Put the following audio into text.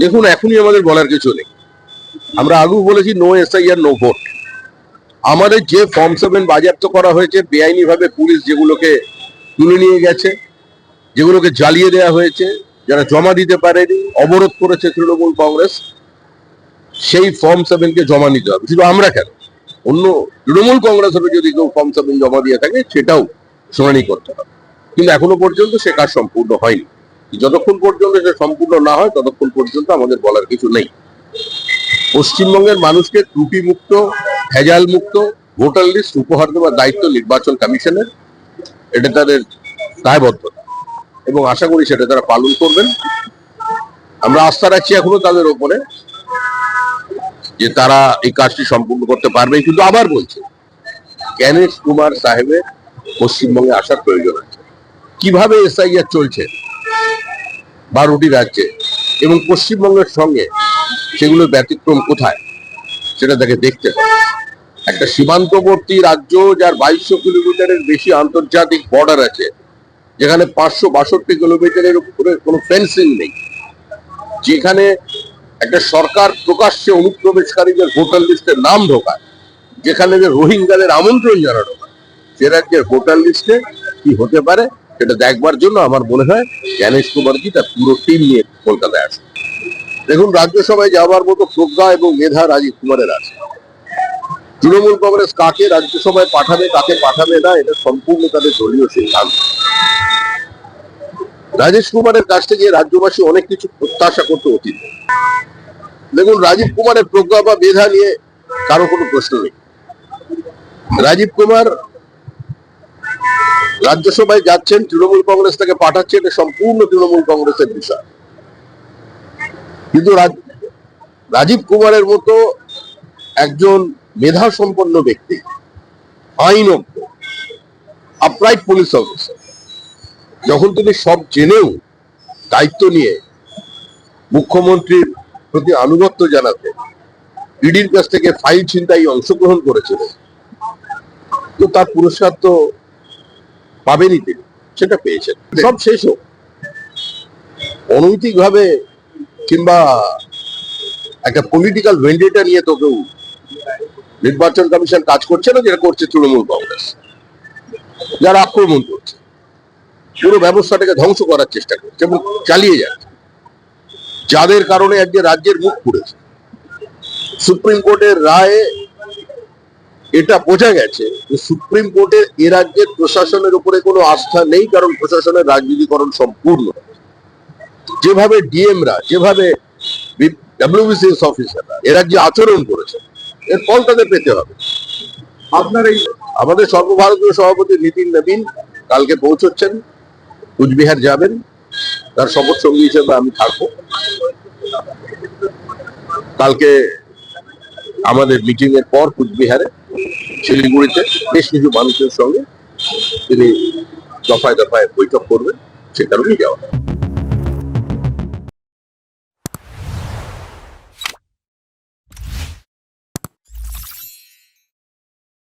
দেখুন, এখনই আমাদের বলার কিছু নেই। আমরা আগেও বলেছি নো এসআইআর নো ভোট। আমাদের যে ফর্ম 7 বাজেয়াপ্ত করা হয়েছে, বেআইনি ভাবে পুলিশ যেগুলোকে তুলে নিয়ে গেছে, যেগুলোকে জ্বালিয়ে দেওয়া হয়েছে, যারা জমা দিতে পারেনি, অবরোধ করেছে তৃণমূল কংগ্রেস, সেই ফর্ম 7 কে জমা নিতে হবে। শুধু আমরা কেন, অন্য তৃণমূল কংগ্রেস হবে যদি কেউ ফর্ম 7 জমা দিয়ে থাকে, সেটাও শুনানি করতে হবে। কিন্তু এখনো পর্যন্ত সে কাজ সম্পূর্ণ হয়নি। যতক্ষণ পর্যন্ত সে সম্পূর্ণ না হয় ততক্ষণ পর্যন্ত আমাদের বলার কিছু নেই। পশ্চিমবঙ্গের মানুষকে ত্রুটি মুক্ত, ভেজাল মুক্ত ভোটার লিস্ট উপহার দেওয়ার দায়িত্ব নির্বাচন কমিশনের। এটা তাদের দায়বদ্ধতা এবং আশা করি সেটা তারা পালন করবেন। আমরা আস্থা রাখছি এখনো তাদের উপরে যে তারা এই কাজটি সম্পূর্ণ করতে পারবে। কিন্তু আবার বলছি, জ্ঞানেশ কুমার সাহেবের পশ্চিমবঙ্গে আসার প্রয়োজন আছে। কিভাবে এসআইআর চলছে 12টি রাজ্যে এবং পশ্চিমবঙ্গের সঙ্গে সেগুলোর ব্যতিক্রম কোথায়, সেটা তাকে দেখতে হবে। একটা সীমান্তবর্তী রাজ্য যার 2200 কিলোমিটারের বেশি আন্তর্জাতিক বর্ডার আছে, যেখানে 562 কিলোমিটারের উপরে কোনো ফেন্সিং নেই, যেখানে একটা সরকার প্রকাশ্যে অনুপ্রবেশকারীদের ভোটার লিস্টের নাম ঢোকায়, যেখানে যে রোহিঙ্গাদের আমন্ত্রণ জানানো হয়, সে রাজ্যের ভোটার লিস্টে কি হতে পারে সেটা দেখবার জন্য আমার মনে হয় জ্ঞানেশ কুমারজি তার পুরো টিম নিয়ে কলকাতায় আসে। দেখুন, রাজ্যসভায় যাওয়ার মতো প্রজ্ঞা এবং মেধা রাজীব কুমারের আছে। তৃণমূল কংগ্রেস কাকে রাজ্যসভায় পাঠাবে, কাকে পাঠাবে না, এটা সম্পূর্ণ তাদের দলীয় সিদ্ধান্ত। রাজেশ কুমারের কাছ থেকে রাজ্যবাসী অনেক কিছু প্রত্যাশা করতে অতীত। দেখুন, রাজীব কুমারের প্রজ্ঞা বা মেধা নিয়ে কারো কোনো প্রশ্ন নেই। রাজীব কুমার রাজ্যসভায় যাচ্ছেন, তৃণমূল কংগ্রেস তাকে পাঠাচ্ছে, এটা সম্পূর্ণ তৃণমূল কংগ্রেসের বিষয়। কিন্তু রাজীব কুমারের মতো একজন মেধা সম্পন্ন ব্যক্তি, আইনজ্ঞ, আপরাইট পুলিশ অফিসার, যখন তিনি সব জেনেও দায়িত্ব নিয়ে মুখ্যমন্ত্রীর প্রতি আনুগত্য জানাতে ইডির কাছ থেকে ফাইল ছিনতাই অংশগ্রহণ করেছিলেন, তো তার পুরস্কার তো পাবেনই তিনি, সেটা পেয়েছেন। সব শেষ হোক, অনৈতিক ভাবে কিংবা একটা পলিটিক্যাল ভেন্ডেটা নিয়ে তো কেউ নির্বাচন কমিশন কাজ করছে না, যেটা করছে তৃণমূল কংগ্রেস, যারা আক্রমণ করছে, পুরো ব্যবস্থাটাকে ধ্বংস করার চেষ্টা করছে এবং চালিয়ে যাচ্ছে, যাদের কারণে আজকে রাজ্যের মুখ পুড়েছে। সুপ্রিম কোর্টের রায়ে এটা বোঝা গেছে যে সুপ্রিম কোর্টের এ রাজ্যের প্রশাসনের উপরে কোনো আস্থা নেই, কারণ প্রশাসনের রাজনীতিকরণ সম্পূর্ণ। যেভাবে ডিএমরা, যেভাবে ডব্লিউবিসিএস অফিসাররা এ রাজ্যে আচরণ করেছে, এর ফল তাদের পেতে হবে। আপনার এই আমাদের সর্বভারতীয় সভাপতি নীতিন নবীন কালকে পৌঁছচ্ছেন, কুচবিহার যাবেন, তার শপথ সঙ্গী হিসেবে আমি থাকবো। কালকে আমাদের মিটিং এর পর কুচবিহারে, শিলিগুড়িতে বেশ কিছু মানুষের সঙ্গে তিনি দফায় দফায় বৈঠক করবেন, সে কারণেই যাওয়া।